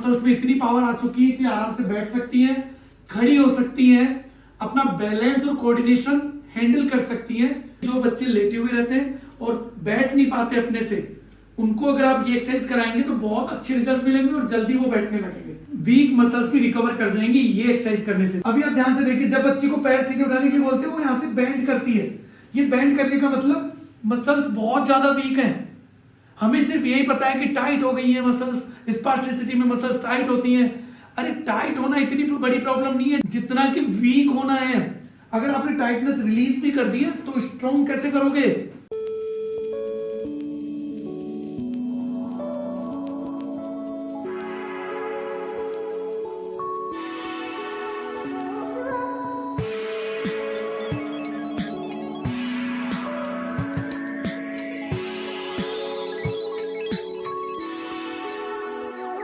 Muscles में इतनी power आ चुकी है कि आराम से बैठ सकती हैं, खड़ी हो सकती हैं, अपना बैलेंस और कोऑर्डिनेशन हैंडल कर सकती हैं। जो बच्चे लेटे हुए रहते हैं और बैठ नहीं पाते अपने से, उनको अगर आप ये एक्सरसाइज कराएंगे तो बहुत अच्छे रिजल्ट मिलेंगे और जल्दी वो बैठने लगेंगे। वीक मसल्स भी रिकवर कर जाएंगे ये एक्सरसाइज करने से। अभी आप ध्यान से देखिए, जब बच्ची को पैर सीधे उठाने के लिए बोलते हैं वो यहाँ से बेंड करती है। ये बेंड करने का मतलब मसल्स बहुत ज्यादा वीक हैं। हमें सिर्फ यही पता है कि टाइट हो गई है मसल्स, स्पास्टिसिटी में मसल्स टाइट होती हैं। अरे टाइट होना इतनी बड़ी प्रॉब्लम नहीं है जितना कि वीक होना है। अगर आपने टाइटनेस रिलीज भी कर दी है तो स्ट्रॉन्ग कैसे करोगे?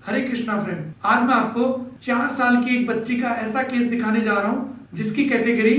हरे कृष्णा फ्रेंड्स, आज मैं आपको 4 साल की एक बच्ची का ऐसा केस दिखाने जा रहा हूं जिसकी कैटेगरी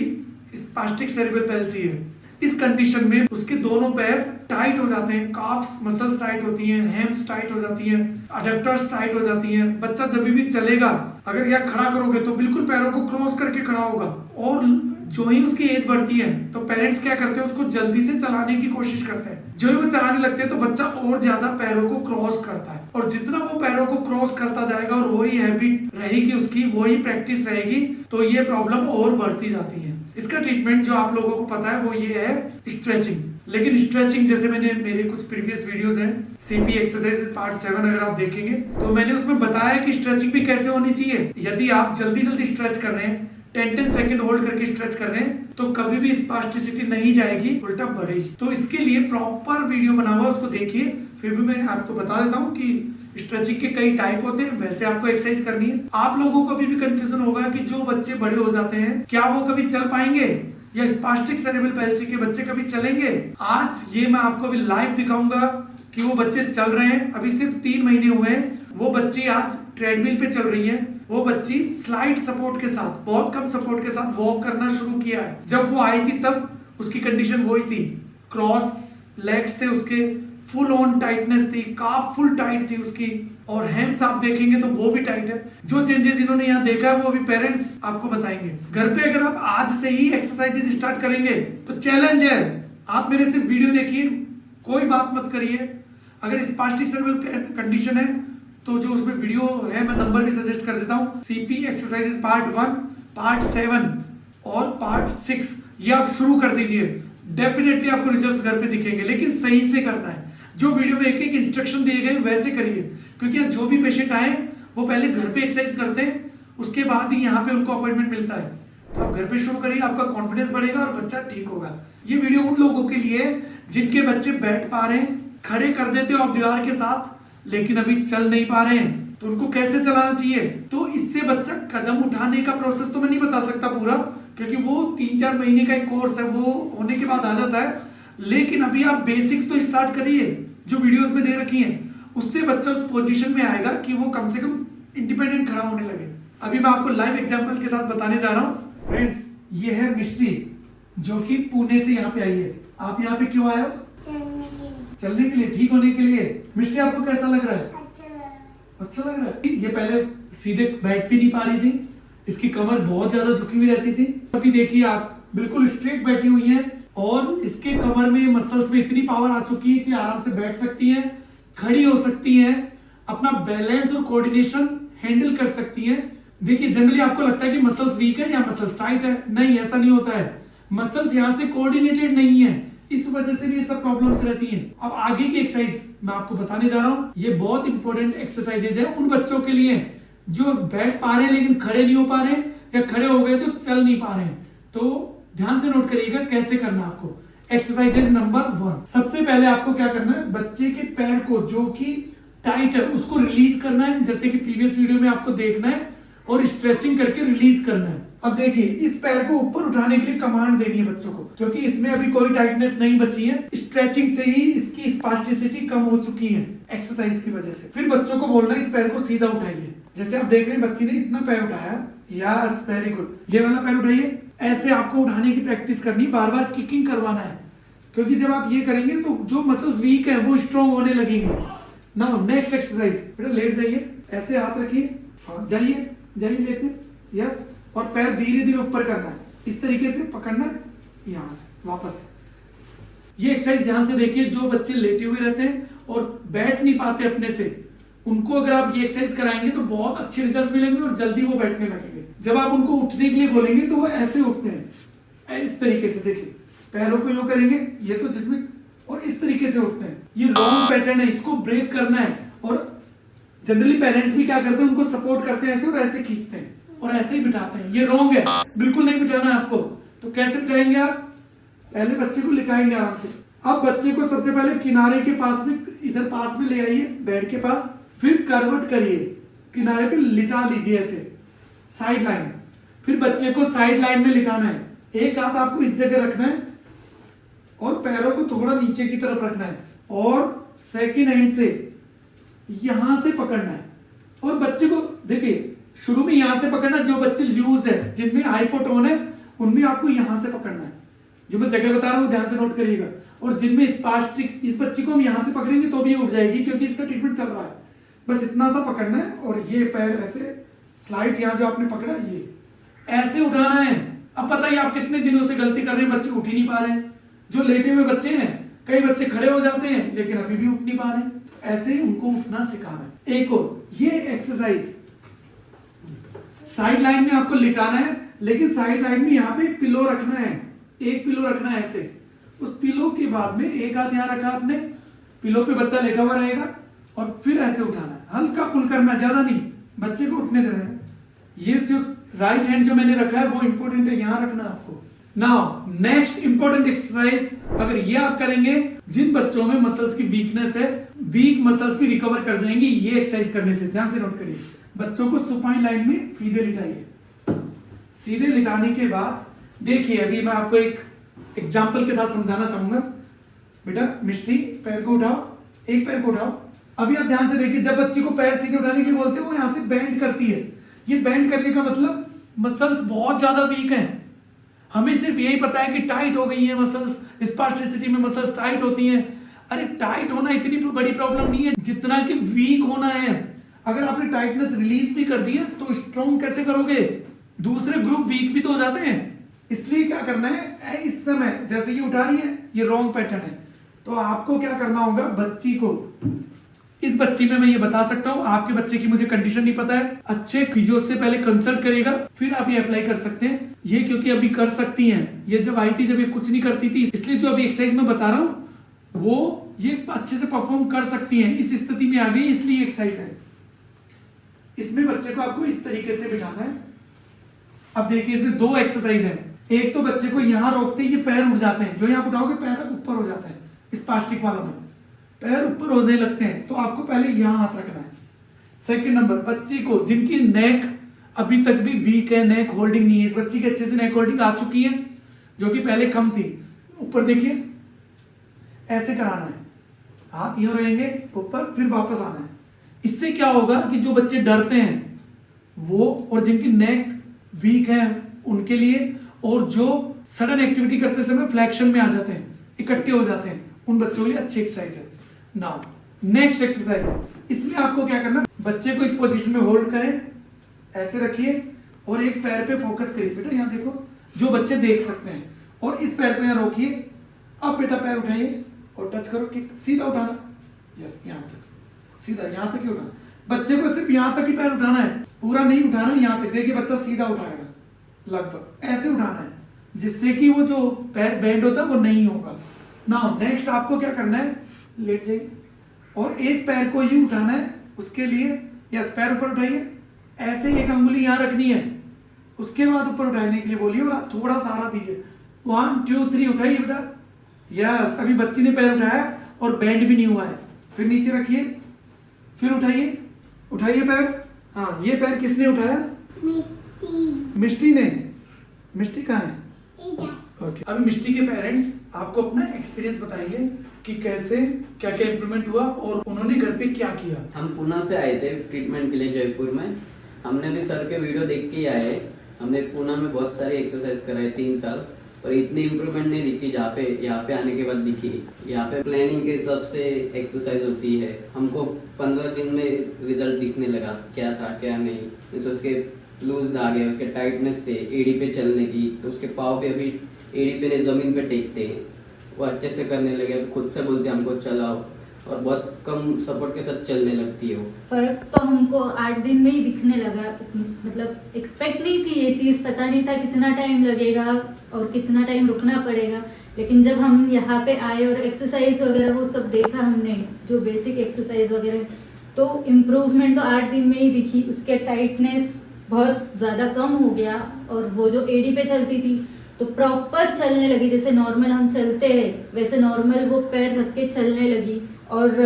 स्पास्टिक सेरेब्रल पैल्सी है। इस कंडीशन में उसके दोनों पैर टाइट हो जाते हैं, काफ्स मसल्स टाइट होती हैं, हैम्स टाइट हो जाती हैं, अडक्टर्स टाइट हो जाती हैं। बच्चा जब भी चलेगा, अगर या खड़ा करोगे तो बिल्कुल पैरों को क्रॉस करके खड़ा होगा। और जो ही उसकी एज बढ़ती है तो पेरेंट्स क्या करते हैं, उसको जल्दी से चलाने की कोशिश करते हैं। जो ही वो चलाने लगते हैं तो बच्चा और ज्यादा पैरों को क्रॉस करता है, और जितना वो पैरों को क्रॉस करता जाएगा और वही हैबिट रहेगी उसकी, वही प्रैक्टिस रहेगी, तो ये प्रॉब्लम और बढ़ती जाती है। इसका ट्रीटमेंट जो आप लोगों को पता है वो ये है स्ट्रेचिंग। लेकिन स्ट्रेचिंग जैसे मैंने मेरे कुछ प्रीवियस वीडियोस हैं, सीपी एक्सरसाइजेस पार्ट 7 अगर आप देखेंगे तो मैंने उसमें बताया कि स्ट्रेचिंग भी कैसे होनी चाहिए। यदि आप जल्दी स्ट्रेच कर रहे हैं, 10 सेकंड होल्ड करके स्ट्रेच कर रहे हैं, तो कभी भी स्पास्टिसिटी नहीं जाएगी, उल्टा बढ़ेगी। तो इसके लिए प्रॉपर वीडियो बना हुआ, उसको देखिए। फिर भी मैं आपको बता देता हूँ कि स्ट्रेचिंग के कई टाइप होते हैं, वैसे आपको एक्सरसाइज करनी है। आप लोगों को अभी भी कंफ्यूजन होगा कि जो बच्चे बड़े हो जाते हैं क्या वो कभी चल पाएंगे, या स्पास्टिक सेरेब्रल पैल्सी के बच्चे कभी चलेंगे? आज ये मैं आपको अभी लाइव दिखाऊंगा कि वो बच्चे चल रहे हैं। अभी सिर्फ 3 महीने हुए हैं, वो बच्ची आज ट्रेडमिल पे चल रही है। वो बच्ची स्लाइड सपोर्ट के साथ, बहुत कम सपोर्ट के साथ वॉक करना शुरू किया है। जब वो आई थी तब उसकी कंडीशन वही थी, क्रॉस लेग्स थे उसके, फुल ऑन टाइटनेस थी, काफ फुल टाइट थी उसकी, और हैम्स आप देखेंगे तो वो भी टाइट है। जो चेंजेस इन्होंने यहाँ देखा है वो अभी पेरेंट्स आपको बताएंगे। घर पे अगर आप आज से ही एक्सरसाइजेज स्टार्ट करेंगे तो चैलेंज है। आप मेरे से वीडियो देखिए, कोई बात मत करिए। अगर स्पास्टिक सेरेब्रल कंडीशन है तो जो उसमें वीडियो है मैं नंबर भी सजेस्ट कर देता हूँ, सीपी एक्सरसाइजेज पार्ट 1, पार्ट 7 और पार्ट 6, ये आप शुरू कर दीजिए। डेफिनेटली आपको रिजल्ट्स घर पे दिखेंगे, लेकिन सही से करना है। जो वीडियो में एक इंस्ट्रक्शन दिए गए वैसे करिए, क्योंकि जो भी पेशेंट आए वो पहले घर पे एक्सरसाइज करते हैं, उसके बाद ही यहाँ पे उनको अपॉइंटमेंट मिलता है। तो आप घर पे शुरू करिए, आपका कॉन्फिडेंस बढ़ेगा और बच्चा ठीक होगा। ये वीडियो उन लोगों के लिए जिनके बच्चे बैठ पा रहे हैं, खड़े कर देते हो आप दीवार के साथ, लेकिन अभी चल नहीं पा रहे हैं, तो उनको कैसे चलाना चाहिए। तो इससे बच्चा कदम उठाने का प्रोसेस तो मैं नहीं बता सकता पूरा, क्योंकि वो 3-4 महीने का एक कोर्स है, वो होने के बाद आ जाता है। लेकिन अभी आप बेसिक्स तो स्टार्ट करिए, जो वीडियोस में दे रखी हैं, उससे बच्चा उस पोजीशन में आएगा कि वो कम से कम इंडिपेंडेंट खड़ा होने लगे। अभी मैं आपको लाइव एग्जांपल के साथ बताने जा रहा हूँ। फ्रेंड्स, ये है मिष्टी, जो कि पुणे से यहाँ पे आई है। आप यहाँ पे क्यों आए हो? चलने के लिए, ठीक होने के लिए। मिष्टी, आपको कैसा लग रहा है? अच्छा लग रहा है। ये पहले सीधे बैठ भी नहीं पा रही थी, इसकी कमर बहुत ज्यादा झुकी हुई रहती थी। अभी देखिए आप बिल्कुल स्ट्रेट बैठी हुई है, और इसके कमर में मसल्स में इतनी पावर आ चुकी है कि आराम से बैठ सकती है, खड़ी हो सकती है, अपना बैलेंस और कोऑर्डिनेशन हैंडल कर सकती है। देखिए जनरली आपको लगता है कि मसल्स वीक है या मसल्स टाइट है, नहीं, ऐसा नहीं होता है। मसल्स यहाँ से कोऑर्डिनेटेड नहीं है, इस वजह से भी ये सब प्रॉब्लम्स रहती हैं। अब आगे की एक्सरसाइज मैं आपको बताने जा रहा हूँ। ये बहुत इंपॉर्टेंट एक्सरसाइजेज है उन बच्चों के लिए जो बैठ पा रहे हैं लेकिन खड़े नहीं हो पा रहे, या खड़े हो गए तो चल नहीं पा रहे हैं। तो ध्यान से नोट करिएगा कैसे करना आपको। एक्सरसाइजेज नंबर 1, सबसे पहले आपको क्या करना है, बच्चे के पैर को जो कि टाइट है उसको रिलीज करना है, जैसे कि प्रीवियस वीडियो में आपको देखना है, और स्ट्रेचिंग करके रिलीज करना है। अब देखिए, इस पैर को ऊपर उठाने के लिए कमांड देनी है बच्चों को, क्योंकि इसमें अभी कोई टाइटनेस नहीं बची है। स्ट्रेचिंग से ही इसकी स्पास्टिसिटी कम हो चुकी है एक्सरसाइज की वजह से। फिर बच्चों को बोलना है इस पैर को सीधा उठाइए। जैसे आप देख रहे हैं बच्ची ने इतना पैर उठाया, यस वेरी गुड, ये वाला पैर उठाइए। ऐसे आपको उठाने की प्रैक्टिस करनी, बार बार किकिंग करवाना है, क्योंकि जब आप ये करेंगे तो जो मसल्स वीक है वो स्ट्रॉन्ग होने लगेंगे। नाउ नेक्स्ट एक्सरसाइज, बेटा लेट जाइए। ऐसे हाथ रखिए, हाँ जाइए जाइए लेटने, यस, और पैर धीरे धीरे ऊपर करना है, इस तरीके से पकड़ना है, यहाँ से वापस। ये एक्सरसाइज ध्यान से देखिए, जो बच्चे लेटे हुए रहते हैं और बैठ नहीं पाते अपने से, उनको अगर आप ये एक्सरसाइज कराएंगे तो बहुत अच्छे रिजल्ट मिलेंगे और जल्दी वो बैठने लगेंगे। जब आप उनको उठने के लिए बोलेंगे तो वो ऐसे उठते हैं, इस तरीके से, देखिए पैरों को यूं करेंगे, ये तो जिसमें, और इस तरीके से उठते हैं। ये रॉन्ग पैटर्न है, इसको ब्रेक करना है। और जनरली पेरेंट्स भी क्या करते हैं, उनको सपोर्ट करते हैं ऐसे और ऐसे खींचते हैं और ऐसे ही बिठाते हैं, ये रॉन्ग है, बिल्कुल नहीं बिठाना है आपको। तो कैसे बिठाएंगे आप, पहले बच्चे को लिटाएंगे आराम से। अब बच्चे को सबसे पहले किनारे के पास में, इधर पास में ले आइए बेड के पास, फिर करवट करिए, किनारे पे लिटा लीजिए ऐसे साइड लाइन। फिर बच्चे को साइड लाइन में लिटाना है, एक हाथ आपको इस जगह रखना है और पैरों को थोड़ा नीचे की तरफ रखना है और सेकंड हैंड से यहां से पकड़ना है। और बच्चे को देखिए, शुरू में यहां से पकड़ना, जो बच्चे लूज है, जिनमें हाइपोटोन है, उनमें आपको यहां से पकड़ना है। जो मैं जगह बता रहा हूं ध्यान से नोट करिएगा। और जिनमें स्पास्टिक, इस बच्ची को हम यहां से पकड़ेंगे तो भी उठ जाएगी क्योंकि इसका ट्रीटमेंट चल रहा है। बस इतना सा पकड़ना है और ये पैर ऐसे स्लाइड, यहां जो आपने पकड़ा ये ऐसे उठाना है। अब बताइए आप कितने दिनों से गलती कर रहे हैं, बच्चे उठ ही नहीं पा रहे हैं। जो लेटे हुए बच्चे हैं, कई बच्चे खड़े हो जाते हैं लेकिन अभी भी उठ नहीं पा रहे हैं। ऐसे ही उनको उठना सिखाना है। एक और ये एक्सरसाइज, साइड लाइन में आपको लिटाना है, लेकिन साइड लाइन में यहाँ पे एक पिलो रखना है, एक पिलो रखना है ऐसे। उस पिलो के बाद में एक हाथ यहाँ रखा आपने, पिलो पे बच्चा लेटा हुआ रहेगा और फिर ऐसे उठाना है, हल्का पुल करना, ज्यादा नहीं, बच्चे को उठने देना है। ये जो राइट हैंड जो मैंने रखा है वो इंपॉर्टेंट है, यहां रखना आपको। नाउ नेक्स्ट इंपॉर्टेंट एक्सरसाइज, अगर ये आप करेंगे, जिन बच्चों में मसल्स की वीकनेस है, वीक मसल्स भी रिकवर कर जाएंगे ये एक्सरसाइज करने से। ध्यान से नोट करिए, बच्चों को सुपाइन लाइन में सीधे लिटाइए। सीधे लिटाने के बाद देखिए, अभी मैं आपको एक एग्जाम्पल के साथ समझाना चाहूंगा। बेटा मिष्टी, पैर को उठाओ, एक पैर को उठाओ। अभी आप ध्यान से देखिए, जब बच्ची को पैर सीधे उठाने के लिए बोलते हैं वो यहां से बेंड करती है। ये बेंड करने का मतलब मसल्स बहुत ज्यादा वीक हैं। हमें सिर्फ यही पता है कि टाइट हो गई है मसल्स, स्पास्टिसिटी में मसल्स टाइट होती हैं। अरे टाइट होना इतनी बड़ी प्रॉब्लम नहीं है जितना कि वीक होना है। अगर आपने टाइटनेस रिलीज भी कर दी है तो स्ट्रॉन्ग कैसे करोगे, दूसरे ग्रुप वीक भी तो हो जाते हैं। इसलिए क्या करना है, इस समय जैसे ये उठा रही है, ये रॉन्ग पैटर्न है, तो आपको क्या करना होगा, बच्ची को, इस बच्ची में मैं ये बता सकता हूं, आपके बच्चे की मुझे कंडीशन नहीं पता है, अच्छे फिजियो से पहले कंसल्ट करिएगा, फिर आप ये अप्लाई कर सकते हैं। ये क्योंकि अभी कर सकती हैं, ये जब आई थी जब ये कुछ नहीं करती थी, इसलिए जो अभी एक्सरसाइज में बता रहा हूं वो ये अच्छे से परफॉर्म कर सकती हैं। इस स्थिति में आ गई इसलिए एक्सरसाइज है। इसमें बच्चे को आपको इस तरीके से बिठाना है। अब देखिए इसमें दो एक्सरसाइज है। एक तो बच्चे को यहां रोकते ही ये पैर उठ जाते हैं, जो यहां उठाओगे पैर ऊपर हो जाता है, स्पास्टिक वालों में पैर ऊपर होने लगते हैं, तो आपको पहले यहां हाथ रखना है। सेकंड नंबर, बच्ची को जिनकी नेक अभी तक भी वीक है, नेक होल्डिंग नहीं है, इस बच्ची की अच्छे से नेक होल्डिंग आ चुकी है जो कि पहले कम थी, ऊपर देखिए ऐसे कराना है, हाथ यूं रहेंगे ऊपर, फिर वापस आना है। इससे क्या होगा कि जो बच्चे डरते हैं वो, और जिनकी नेक वीक है उनके लिए, और जो सडन एक्टिविटी करते समय फ्लैक्शन में आ जाते हैं, इकट्ठे हो जाते हैं, उन बच्चों के लिए अच्छी एक्सरसाइज है। नाउ नेक्स्ट एक्सरसाइज, इसमें आपको क्या करना, बच्चे को इस पोजीशन में होल्ड करें, ऐसे रखिए और एक पैर पे फोकस करिए। बेटा यहाँ देखो, जो बच्चे देख सकते हैं, और इस पैर को यहाँ रोकिए। अब बेटा पैर उठाइए और टच करो, कि सीधा उठाना, यस यहाँ तक, सीधा यहाँ तक ही उठाना। बच्चे को सिर्फ यहाँ तक ही पैर उठाना है, पूरा नहीं उठाना, यहाँ तक। देखिए बच्चा सीधा उठाएगा, लगभग ऐसे उठाना है, जिससे कि वो जो पैर बेंड होता है वो नहीं होगा। नाउ नेक्स्ट आपको क्या करना है, लेट जाइए और एक पैर को ही उठाना है। उसके लिए यस, पैर ऊपर उठाइए, ऐसे एक अंगुली यहाँ रखनी है, उसके बाद ऊपर उठाने के लिए बोलिए और आप थोड़ा सहारा दीजिए। 1 2 3 उठाइए बेटा, यस। अभी बच्ची ने पैर उठाया और बेंड भी नहीं हुआ है, फिर नीचे रखिए, फिर उठाइए, उठाइए पैर। हाँ, ये पैर किसने उठाया, मिष्टी ने। मिष्टी कहाँ है, ओके। अभी मिष्टी के पेरेंट्स आपको अपना एक्सपीरियंस बताएंगे कि कैसे क्या क्या इम्प्रूवमेंट हुआ और उन्होंने घर पे क्या किया। हम पुणे से आए थे ट्रीटमेंट के लिए जयपुर में। हमने भी सर के वीडियो देख के ही आए। हमने पुणे में बहुत सारी एक्सरसाइज कराई 3 साल। और इतनी इम्प्रूवमेंट नहीं दिखी जहाँ पे यहाँ पे आने के बाद दिखी। यहाँ पे प्लानिंग के हिसाब से एक्सरसाइज होती है, हमको 15 दिन में रिजल्ट दिखने लगा क्या था क्या नहीं। जैसे उसके लूज आ गए, उसके टाइटनेस थे एड़ी पे चलने की, तो उसके पाँव पे अभी एड़ी पे नहीं ज़मीन पे टेकते हैं, वो अच्छे से करने लगे। अभी खुद से बोलते हैं हमको चलाओ, और बहुत कम सपोर्ट के साथ चलने लगती है वो। फर्क तो हमको 8 दिन में ही दिखने लगा, मतलब एक्सपेक्ट नहीं थी ये चीज़, पता नहीं था कितना टाइम लगेगा और कितना टाइम रुकना पड़ेगा। लेकिन जब हम यहाँ पे आए और एक्सरसाइज वगैरह वो सब देखा हमने, जो बेसिक एक्सरसाइज वगैरह, तो इम्प्रूवमेंट तो 8 दिन में ही दिखी। उसके टाइटनेस बहुत ज़्यादा कम हो गया, और वो जो एड़ी पे चलती थी तो प्रॉपर चलने लगी, जैसे नॉर्मल हम चलते हैं वैसे नॉर्मल वो पैर रख के चलने लगी। और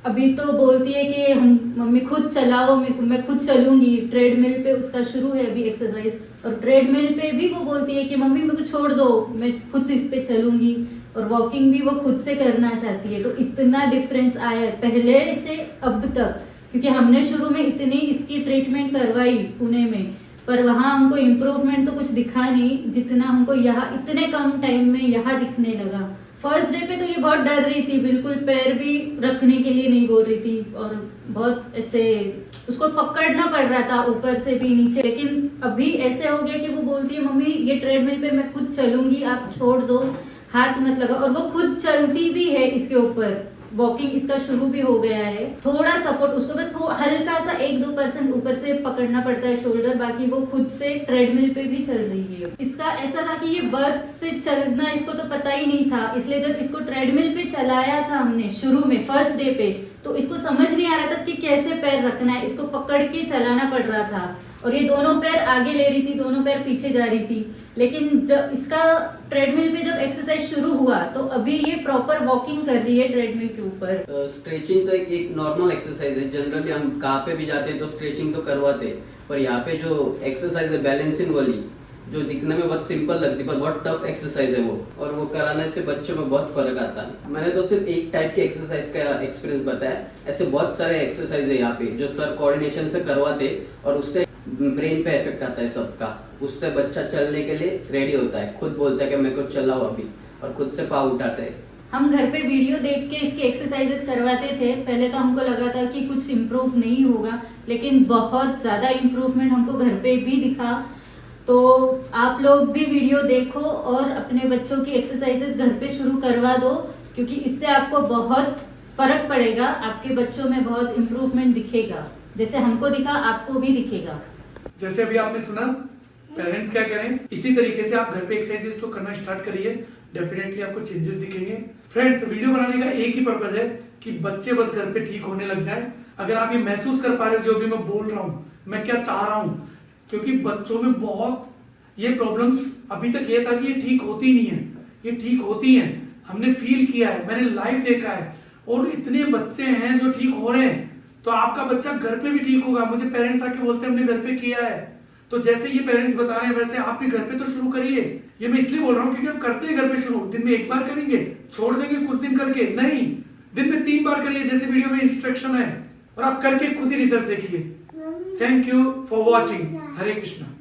अभी तो बोलती है कि हम मम्मी खुद चलाओ, मैं खुद चलूंगी। ट्रेडमिल पे उसका शुरू है अभी एक्सरसाइज, और ट्रेडमिल पे भी वो बोलती है कि मम्मी मेरे को छोड़ दो, मैं खुद इस पे चलूंगी। और वॉकिंग भी वो खुद से करना चाहती है। तो इतना डिफरेंस आया है पहले से अब तक, क्योंकि हमने शुरू में इतनी इसकी ट्रीटमेंट करवाई पुणे में, पर वहाँ हमको इम्प्रूवमेंट तो कुछ दिखा नहीं जितना हमको यहाँ इतने कम टाइम में यहाँ दिखने लगा। फर्स्ट डे पे तो ये बहुत डर रही थी, बिल्कुल पैर भी रखने के लिए नहीं बोल रही थी, और बहुत ऐसे उसको पकड़ना पड़ रहा था ऊपर से भी नीचे। लेकिन अभी ऐसे हो गया कि वो बोलती है मम्मी ये ट्रेडमिल पे मैं खुद चलूंगी, आप छोड़ दो, हाथ मत लगा। और वो खुद चलती भी है इसके ऊपर, वॉकिंग इसका शुरू भी हो गया है। थोड़ा सपोर्ट उसको बस हल्का सा 1-2% ऊपर से पकड़ना पड़ता है शोल्डर, बाकी वो खुद से ट्रेडमिल पे भी चल रही है। इसका ऐसा था कि ये बर्थ से चलना इसको तो पता ही नहीं था, इसलिए जब इसको ट्रेडमिल पे चलाया था हमने शुरू में फर्स्ट डे पे, तो इसको समझ नहीं आ रहा था कि कैसे पैर रखना है, इसको पकड़ के चलाना पड़ रहा था। और ये दोनों पैर आगे ले रही थी, दोनों पैर पीछे जा रही थी। लेकिन जब इसका ट्रेडमिल पे जब एक्सरसाइज शुरू हुआ तो अभी ये प्रॉपर वॉकिंग कर रही है ट्रेडमिल के ऊपर। स्ट्रेचिंग तो एक नॉर्मल एक्सरसाइज है, जनरली हम कहाँ पे भी जाते हैं तो स्ट्रेचिंग तो करवाते हैं। पर यहाँ पे जो एक्सरसाइज है बैलेंसिंग वाली, जो दिखने में बहुत सिंपल लगती है पर बहुत टफ एक्सरसाइज है वो, और वो कराने से बच्चों में बहुत फर्क आता है। मैंने तो सिर्फ एक टाइप की एक्सरसाइज का एक्सपीरियंस बताया, ऐसे बहुत सारे एक्सरसाइज है यहाँ पे जो सर कोऑर्डिनेशन से करवाते, और उससे ब्रेन पे इफेक्ट आता है सबका। उससे बच्चा चलने के लिए रेडी होता है, खुद बोलता है कि मेरे को चलाओ अभी, और खुद से पाँव उठाते हैं। हम घर पे वीडियो देख के इसकी एक्सरसाइजेस करवाते थे। पहले तो हमको लगा था कि कुछ इम्प्रूव नहीं होगा, लेकिन बहुत ज़्यादा इम्प्रूवमेंट हमको घर पे भी दिखा। तो आप लोग भी वीडियो देखो और अपने बच्चों की एक्सरसाइजेस घर पे शुरू करवा दो, क्योंकि इससे आपको बहुत फर्क पड़ेगा, आपके बच्चों में बहुत इम्प्रूवमेंट दिखेगा। जैसे हमको दिखा आपको भी दिखेगा। जैसे अभी आपने सुना पेरेंट्स क्या कह रहे हैं, इसी तरीके से आप घर पे एक्सरसाइजेस तो करना स्टार्ट करिए, डेफिनेटली आपको चेंजेस दिखेंगे। फ्रेंड्स, वीडियो बनाने का एक ही पर्पज है कि बच्चे बस घर पे ठीक होने लग जाए। अगर आप ये महसूस कर पा रहे हो जो भी मैं बोल रहा हूँ, मैं क्या चाह रहा हूँ, क्योंकि बच्चों में बहुत ये प्रॉब्लम्स अभी तक ये था कि ये ठीक होती नहीं है, ये ठीक होती हैं। हमने फील किया है, मैंने लाइव देखा है, और इतने बच्चे हैं जो ठीक हो रहे हैं। तो आपका बच्चा घर पे भी ठीक होगा। मुझे पेरेंट्स आके बोलते हैं हमने घर पे किया है। तो जैसे ये पेरेंट्स बता रहे हैं वैसे आप भी घर पे तो शुरू करिए। ये मैं इसलिए बोल रहा हूँ क्योंकि हम करते हैं घर पे शुरू, दिन में 1 बार करेंगे, छोड़ देंगे कुछ दिन करके, नहीं, दिन में 3 बार करिए जैसे वीडियो में इंस्ट्रक्शन है, और आप करके खुद ही रिजल्ट देखिए। Thank you for watching. Hare Krishna.